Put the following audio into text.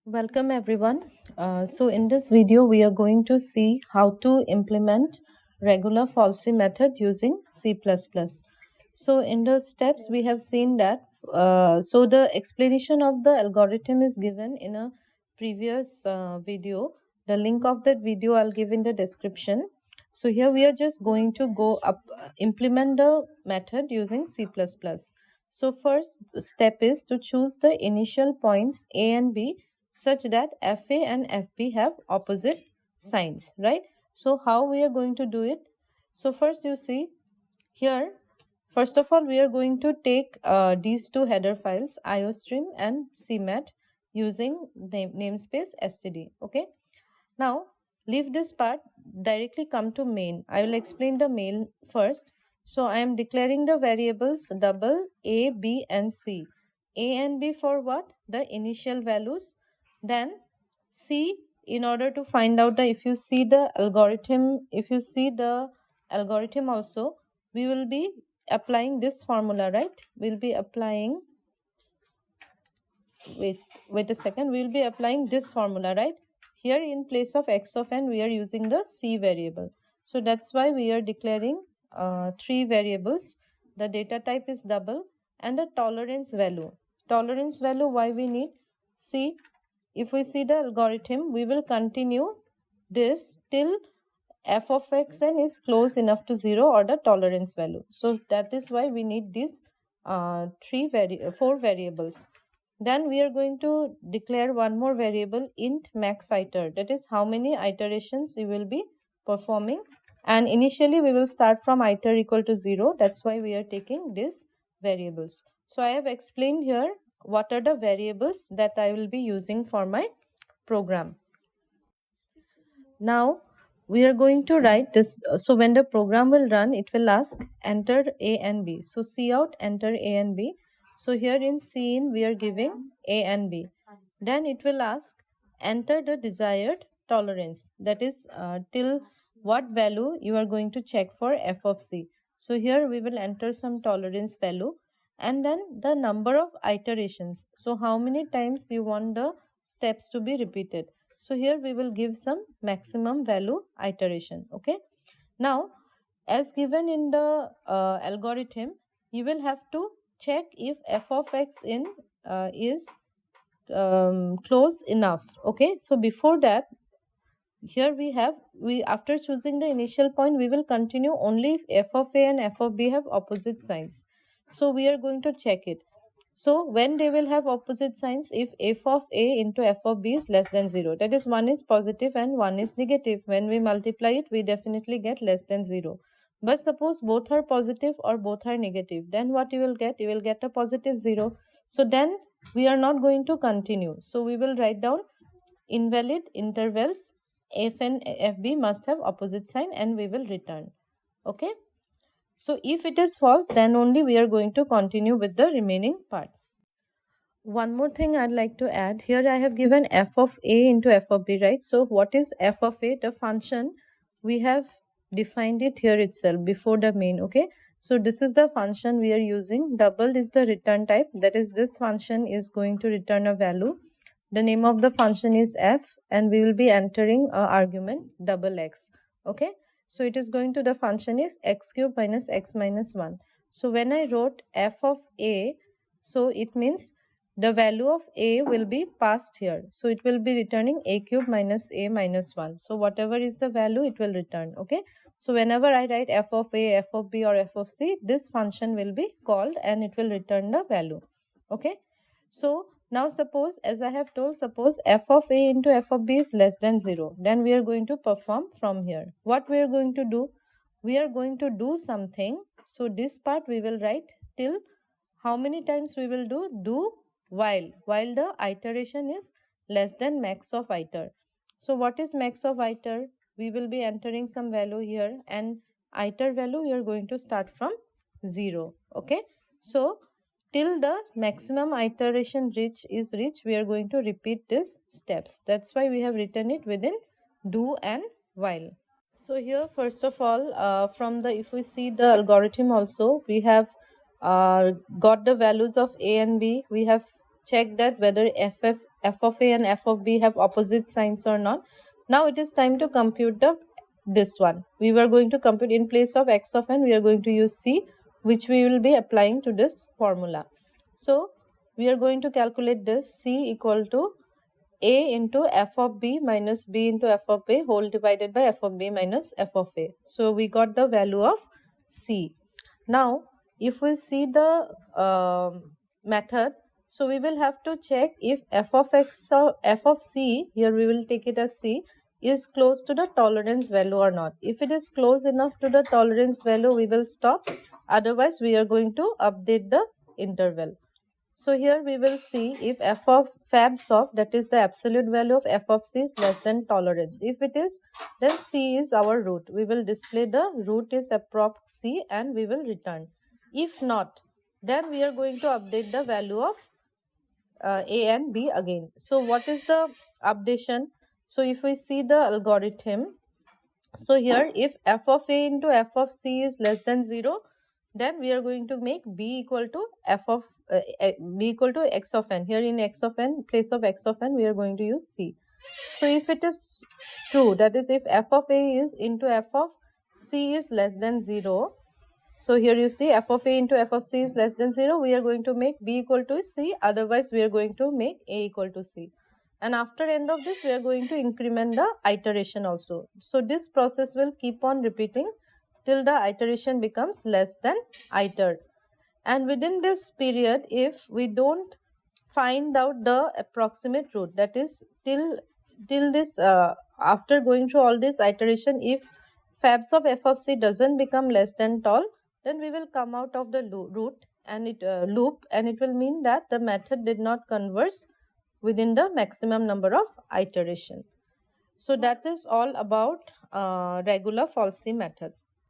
Welcome everyone. So in this video we are going to see how to implement regular falsi method using C++. So in the steps we have seen that so the explanation of the algorithm is given in a previous video. The link of that video I'll give in the description. So here we are just going to go up implement the method using C++. So first step is to choose the initial points A and B such that FA and FB have opposite signs, right? So how we are going to do it? So first you see here, first of all we are going to take these two header files iostream and cmat using namespace std. Okay, now leave this part, directly come to main. I will explain the main first. So I am declaring the variables double a, b and c. A and b for what? The initial values. Then c, in order to find out the, if you see the algorithm also, we will be applying this formula, right? We'll be applying, wait a second, we'll be applying this formula, right? Here in place of x of n we are using the c variable. So that's why we are declaring three variables. The data type is double and the tolerance value. Tolerance value, why we need? See, if we see the algorithm, we will continue this till f of x n is close enough to 0 or the tolerance value. So that is why we need these four variables. Then we are going to declare one more variable int max iter, that is how many iterations you will be performing, and initially we will start from iter equal to 0. That's why we are taking these variables. So I have explained here what are the variables that I will be using for my program. Now we are going to write this. So when the program will run, it will ask enter a and b. So cout enter a and b. So here in cin we are giving a and b. Then it will ask enter the desired tolerance, that is till what value you are going to check for f of c. So here we will enter some tolerance value and then the number of iterations. So how many times you want the steps to be repeated. So here we will give some maximum value iteration. Okay. Now as given in the algorithm, you will have to check if f of x in is close enough. Okay, so before that, here we after choosing the initial point, we will continue only if f of a and f of b have opposite signs. So we are going to check it. So when they will have opposite signs, if f of a into f of b is less than 0, that is one is positive and one is negative. When we multiply it, we definitely get less than 0. But suppose both are positive or both are negative, then what you will get? You will get a positive 0. So then we are not going to continue. So we will write down invalid intervals f and fb must have opposite sign and we will return. Okay. So if it is false, then only we are going to continue with the remaining part. One more thing I'd like to add here, I have given f of a into f of b, right? So what is f of a? The function, we have defined it here itself before the main. Okay, so this is the function we are using. Double is the return type, that is this function is going to return a value. The name of the function is f and we will be entering a argument double x. Okay, so it is going to, the function is x cube minus x minus 1. So when I wrote f of a, so it means the value of a will be passed here. So it will be returning a cube minus a minus 1. So whatever is the value, it will return. Okay, so whenever I write f of a, f of b or f of c, this function will be called and it will return the value. Okay, so now suppose, as I have told, suppose f of a into f of b is less than 0. Then we are going to perform from here. What we are going to do? We are going to do something. So this part we will write till how many times we will do while the iteration is less than max of iter. So what is max of iter? We will be entering some value here and iter value we are going to start from 0. Okay, so till the maximum iteration is reached, we are going to repeat these steps. That's why we have written it within do and while. So here first of all, from the, if we see the algorithm also, we have got the values of a and b. We have checked that whether f of a and f of b have opposite signs or not. Now it is time to compute this one. We were going to compute in place of x of n, we are going to use c, which we will be applying to this formula. So we are going to calculate this c equal to a into f of b minus b into f of a whole divided by f of b minus f of a. So we got the value of c. Now if we see the method, so we will have to check if f of x or f of c, here we will take it as c, is close to the tolerance value or not. If it is close enough to the tolerance value, we will stop. Otherwise we are going to update the interval. So here we will see if f of fabs of, that is the absolute value of f of c, is less than tolerance. If it is, then c is our root. We will display the root is approx c and we will return. If not, then we are going to update the value of a and b again. So what is the updation? So if we see the algorithm, so here if f of a into f of c is less than 0, then we are going to make b equal to b equal to x of n. Here in x of n, place of x of n, we are going to use c. So if it is true, that is if f of a is into f of c is less than 0, so here you see f of a into f of c is less than 0, we are going to make b equal to c, otherwise we are going to make a equal to c. And after end of this, we are going to increment the iteration also. So this process will keep on repeating till the iteration becomes less than iter. And within this period, if we don't find out the approximate root, that is till this after going through all this iteration, if fabs of f of c doesn't become less than tall, then we will come out of the root and loop, and it will mean that the method did not converge within the maximum number of iteration. So that is all about Regula Falsi method.